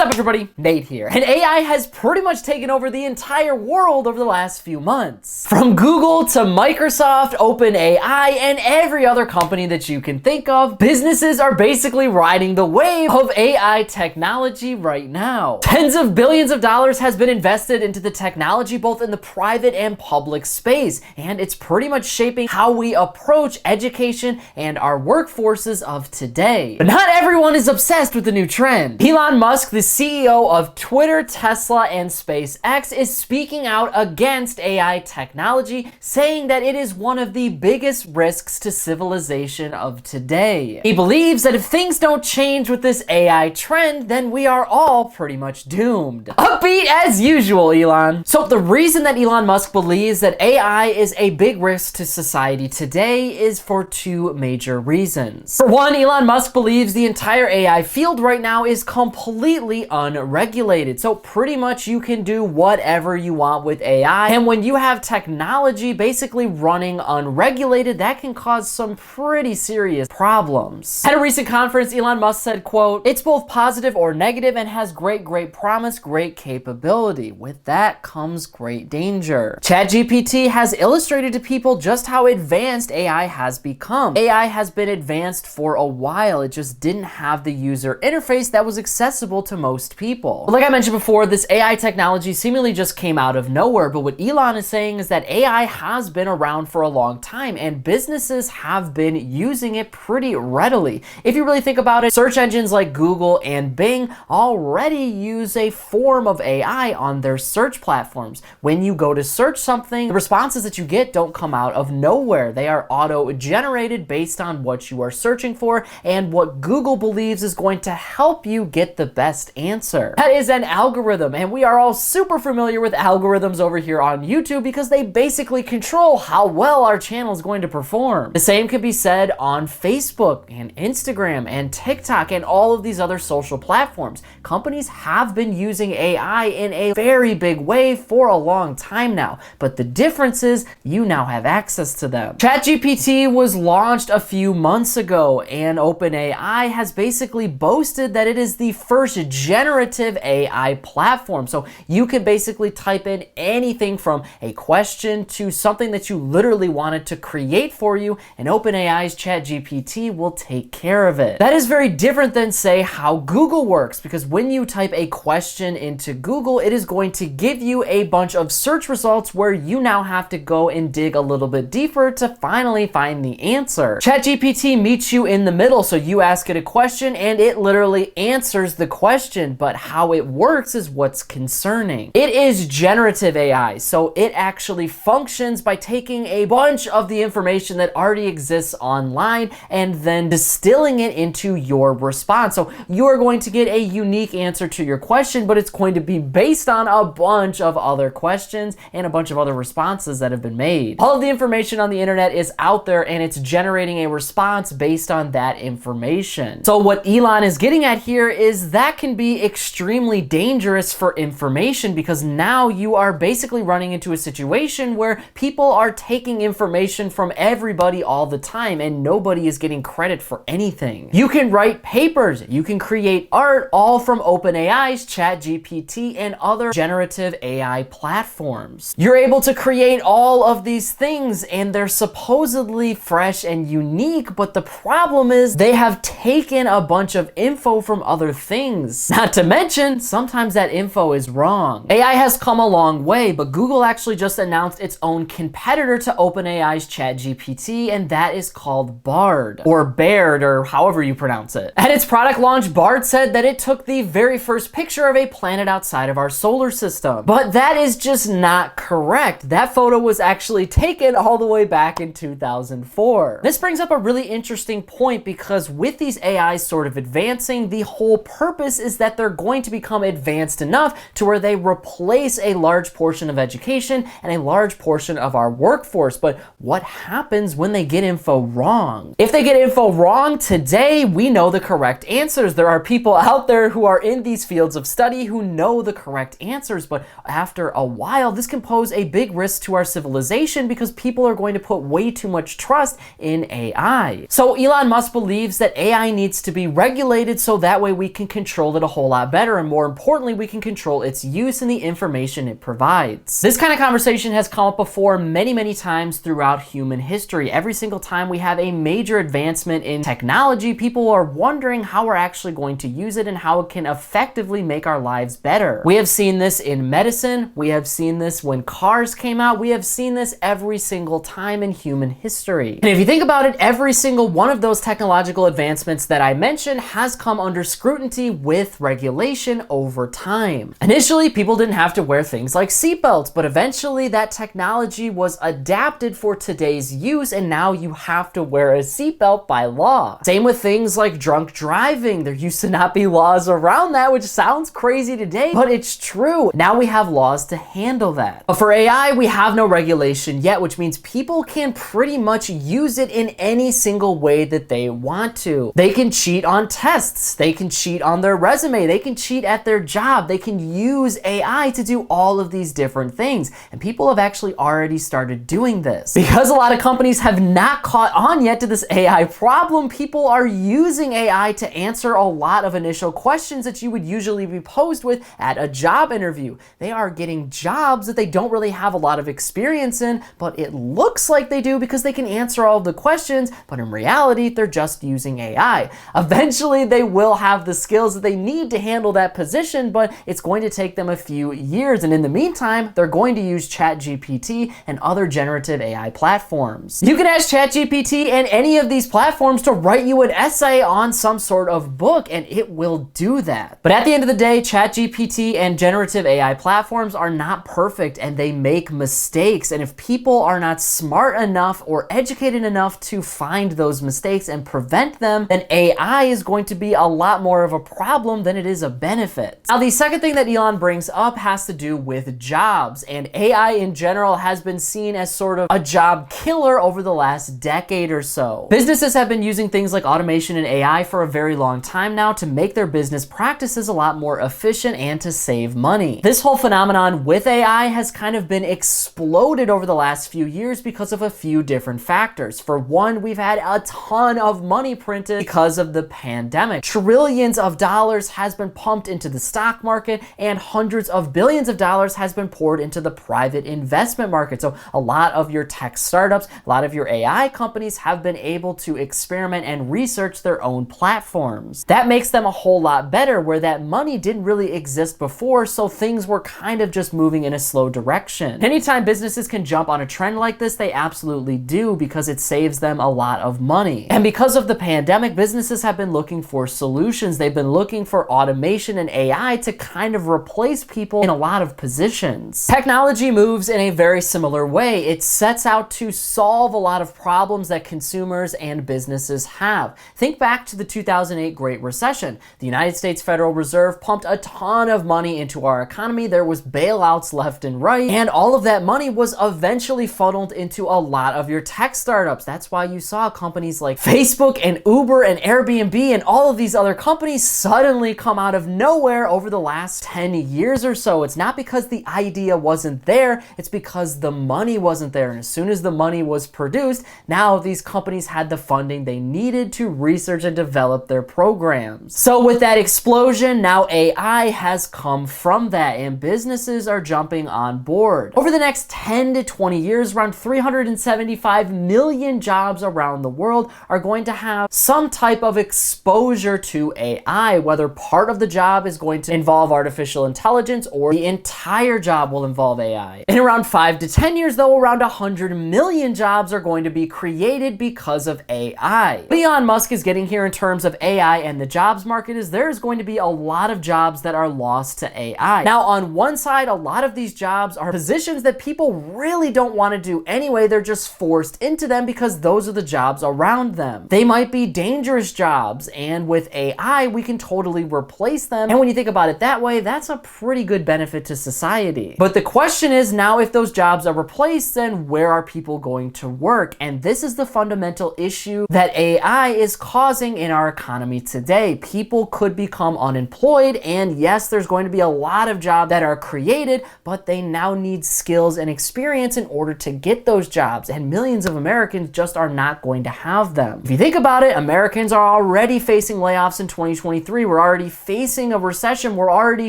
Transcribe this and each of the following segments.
up, everybody? Nate here. And AI has pretty much taken over the entire world over the last few months. From Google to Microsoft, OpenAI, and every other company that you can think of, businesses are basically riding the wave of AI technology right now. Tens of billions of dollars has been invested into the technology both in the private and public space, and it's pretty much shaping how we approach education and our workforces of today. But not everyone is obsessed with the new trend. Elon Musk, the CEO of Twitter, Tesla, and SpaceX, is speaking out against AI technology, saying that it is one of the biggest risks to civilization of today. He believes that if things don't change with this AI trend, then we are all pretty much doomed. Upbeat as usual, Elon. So the reason that Elon Musk believes that AI is a big risk to society today is for two major reasons. For one, Elon Musk believes the entire AI field right now is completely unregulated. So pretty much you can do whatever you want with AI. And when you have technology basically running unregulated, that can cause some pretty serious problems. At a recent conference, Elon Musk said, quote, "It's both positive or negative and has great promise, great capability. With that comes great danger." ChatGPT has illustrated to people just how advanced AI has become. AI has been advanced for a while. It just didn't have the user interface that was accessible to most people. But like I mentioned before, this AI technology seemingly just came out of nowhere. But what Elon is saying is that AI has been around for a long time and businesses have been using it pretty readily. If you really think about it, search engines like Google and Bing already use a form of AI on their search platforms. When you go to search something, the responses that you get don't come out of nowhere. They are auto-generated based on what you are searching for and what Google believes is going to help you get the best answer. That is an algorithm, and we are all super familiar with algorithms over here on YouTube because they basically control how well our channel is going to perform. The same can be said on Facebook and Instagram and TikTok and all of these other social platforms. Companies have been using AI in a very big way for a long time now, but the difference is you now have access to them. ChatGPT was launched a few months ago, and OpenAI has basically boasted that it is the first generative AI platform. So you can basically type in anything from a question to something that you literally wanted to create for you, and OpenAI's ChatGPT will take care of it. That is very different than, say, how Google works, because when you type a question into Google, it is going to give you a bunch of search results where you now have to go and dig a little bit deeper to finally find the answer. ChatGPT meets you in the middle, so you ask it a question and it literally answers the question, but how it works is what's concerning. It is generative AI, so it actually functions by taking a bunch of the information that already exists online and then distilling it into your response. So you are going to get a unique answer to your question, but it's going to be based on a bunch of other questions and a bunch of other responses that have been made. All of the information on the internet is out there and it's generating a response based on that information. So what Elon is getting at here is that can be extremely dangerous for information, because now you are basically running into a situation where people are taking information from everybody all the time and nobody is getting credit for anything. You can write papers, you can create art, all from OpenAI's ChatGPT and other generative AI platforms. You're able to create all of these things and they're supposedly fresh and unique, but the problem is they have taken a bunch of info from other things. Not to mention, sometimes that info is wrong. AI has come a long way, but Google actually just announced its own competitor to OpenAI's ChatGPT, and that is called Bard, or Baird, or however you pronounce it. At its product launch, Bard said that it took the very first picture of a planet outside of our solar system. But that is just not correct. That photo was actually taken all the way back in 2004. This brings up a really interesting point, because with these AIs sort of advancing, the whole purpose is that they're going to become advanced enough to where they replace a large portion of education and a large portion of our workforce. But what happens when they get info wrong? If they get info wrong today, we know the correct answers. There are people out there who are in these fields of study who know the correct answers, but after a while, this can pose a big risk to our civilization because people are going to put way too much trust in AI. So Elon Musk believes that AI needs to be regulated so that way we can control it a whole lot better, and more importantly, we can control its use and the information it provides. This kind of conversation has come up before many times throughout human history. Every single time we have a major advancement in technology, people are wondering how we're actually going to use it and how it can effectively make our lives better. We have seen this in medicine, we have seen this when cars came out, we have seen this every single time in human history. And if you think about it, every single one of those technological advancements that I mentioned has come under scrutiny with regulation over time. Initially, people didn't have to wear things like seatbelts, but eventually that technology was adapted for today's use, and now you have to wear a seatbelt by law. Same with things like drunk driving. There used to not be laws around that, which sounds crazy today, but it's true. Now we have laws to handle that. But for AI, we have no regulation yet, which means people can pretty much use it in any single way that they want to. They can cheat on tests, they can cheat on their resume, they can cheat at their job, they can use AI to do all of these different things. And people have actually already started doing this. Because a lot of companies have not caught on yet to this AI problem, people are using AI to answer a lot of initial questions that you would usually be posed with at a job interview. They are getting jobs that they don't really have a lot of experience in, but it looks like they do because they can answer all of the questions, but in reality, they're just using AI. Eventually, they will have the skills that they need to handle that position, but it's going to take them a few years. And in the meantime, they're going to use ChatGPT and other generative AI platforms. You can ask ChatGPT and any of these platforms to write you an essay on some sort of book, and it will do that. But at the end of the day, ChatGPT and generative AI platforms are not perfect, and they make mistakes. And if people are not smart enough or educated enough to find those mistakes and prevent them, then AI is going to be a lot more of a problem than it is a benefit. Now, the second thing that Elon brings up has to do with jobs, and AI in general has been seen as sort of a job killer over the last decade or so. Businesses have been using things like automation and AI for a very long time now to make their business practices a lot more efficient and to save money. This whole phenomenon with AI has kind of been exploded over the last few years because of a few different factors. For one, we've had a ton of money printed because of the pandemic. Trillions of dollars has been pumped into the stock market, and hundreds of billions of dollars has been poured into the private investment market. So a lot of your tech startups, a lot of your AI companies have been able to experiment and research their own platforms. That makes them a whole lot better, where that money didn't really exist before, so things were kind of just moving in a slow direction. Anytime businesses can jump on a trend like this, they absolutely do, because it saves them a lot of money. And because of the pandemic, businesses have been looking for solutions. They've been looking for automation and AI to kind of replace people in a lot of positions. Technology moves in a very similar way. It sets out to solve a lot of problems that consumers and businesses have. Think back to the 2008 Great Recession. The United States Federal Reserve pumped a ton of money into our economy. There was bailouts left and right, and all of that money was eventually funneled into a lot of your tech startups. That's why you saw companies like Facebook and Uber and Airbnb and all of these other companies suddenly come out of nowhere over the last 10 years or so. It's not because the idea wasn't there, it's because the money wasn't there. And as soon as the money was produced, now these companies had the funding they needed to research and develop their programs. So with that explosion, now AI has come from that, and businesses are jumping on board. Over the next 10 to 20 years, around 375 million jobs around the world are going to have some type of exposure to AI, whether part of the job is going to involve artificial intelligence or the entire job will involve AI. In around 5 to 10 years, though, around 100 million jobs are going to be created because of AI. What Elon Musk is getting here in terms of AI and the jobs market is there's going to be a lot of jobs that are lost to AI. Now, on one side, a lot of these jobs are positions that people really don't want to do anyway. They're just forced into them because those are the jobs around them. They might be dangerous jobs, and with AI, we can totally replace them. And when you think about it that way, that's a pretty good benefit to society. But the question is now, if those jobs are replaced, then where are people going to work? And this is the fundamental issue that AI is causing in our economy today. People could become unemployed, and yes, there's going to be a lot of jobs that are created, but they now need skills and experience in order to get those jobs, and millions of Americans just are not going to have them. If you think about it, Americans are already facing layoffs in 2023. We're already already facing a recession. We're already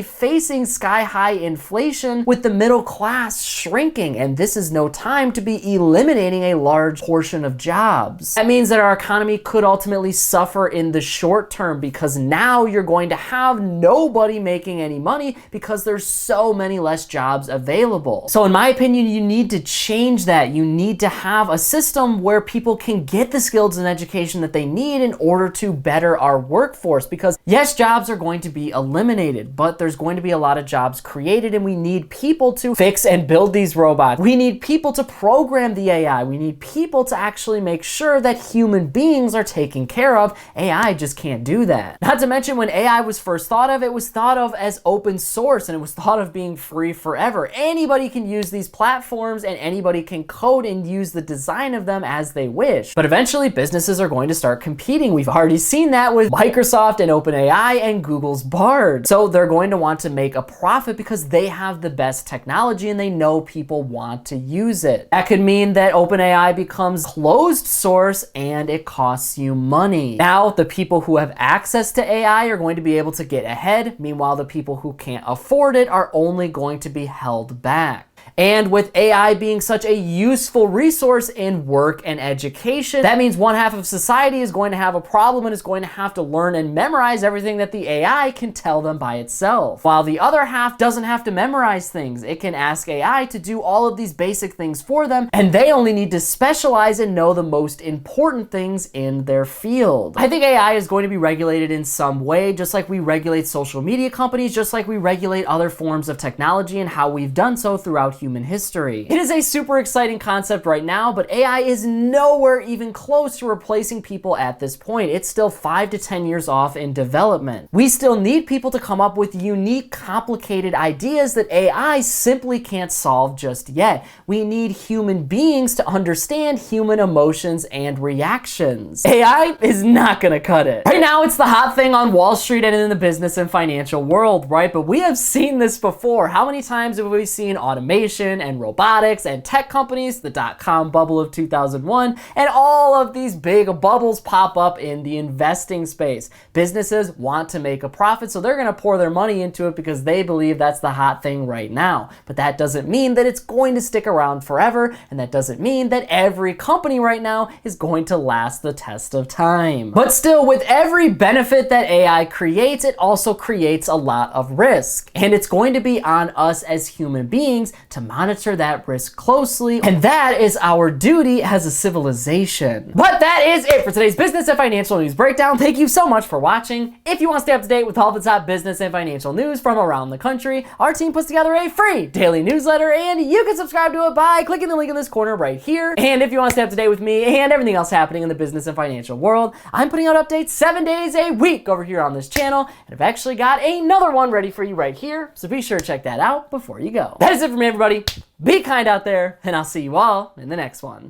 facing sky-high inflation with the middle class shrinking, and this is no time to be eliminating a large portion of jobs. That means that our economy could ultimately suffer in the short term because now you're going to have nobody making any money because there's so many less jobs available. So in my opinion, you need to change that. You need to have a system where people can get the skills and education that they need in order to better our workforce, because yes, jobs are going to be eliminated, but there's going to be a lot of jobs created, and we need people to fix and build these robots. We need people to program the AI. We need people to actually make sure that human beings are taken care of. AI just can't do that. Not to mention, when AI was first thought of, it was thought of as open source, and it was thought of being free forever. Anybody can use these platforms, and anybody can code and use the design of them as they wish. But eventually businesses are going to start competing. We've already seen that with Microsoft and OpenAI and Google's Bard. So they're going to want to make a profit because they have the best technology and they know people want to use it. That could mean that OpenAI becomes closed source and it costs you money. Now, the people who have access to AI are going to be able to get ahead. Meanwhile, the people who can't afford it are only going to be held back. And with AI being such a useful resource in work and education, that means one half of society is going to have a problem and is going to have to learn and memorize everything that the AI can tell them by itself. While the other half doesn't have to memorize things. It can ask AI to do all of these basic things for them, and they only need to specialize and know the most important things in their field. I think AI is going to be regulated in some way, just like we regulate social media companies, just like we regulate other forms of technology and how we've done so throughout human history. It is a super exciting concept right now, but AI is nowhere even close to replacing people at this point. It's still 5 to 10 years off in development. We still need people to come up with unique, complicated ideas that AI simply can't solve just yet. We need human beings to understand human emotions and reactions. AI is not gonna cut it. Right now, it's the hot thing on Wall Street and in the business and financial world, right? But we have seen this before. How many times have we seen automation and robotics and tech companies, the dot-com bubble of 2001, and all of these big bubbles pop up in the investing space? Businesses want to make a profit, so they're gonna pour their money into it because they believe that's the hot thing right now. But that doesn't mean that it's going to stick around forever, and that doesn't mean that every company right now is going to last the test of time. But still, with every benefit that AI creates, it also creates a lot of risk. And it's going to be on us as human beings to monitor that risk closely, and that is our duty as a civilization. But that is it for today's business and financial news breakdown. Thank you so much for watching. If you want to stay up to date with all the top business and financial news from around the country, our team puts together a free daily newsletter, and you can subscribe to it by clicking the link in this corner right here. And if you want to stay up to date with me and everything else happening in the business and financial world, I'm putting out updates 7 days a week over here on this channel, and I've actually got another one ready for you right here, so be sure to check that out before you go. That is it for me, everybody. Be kind out there, and I'll see you all in the next one.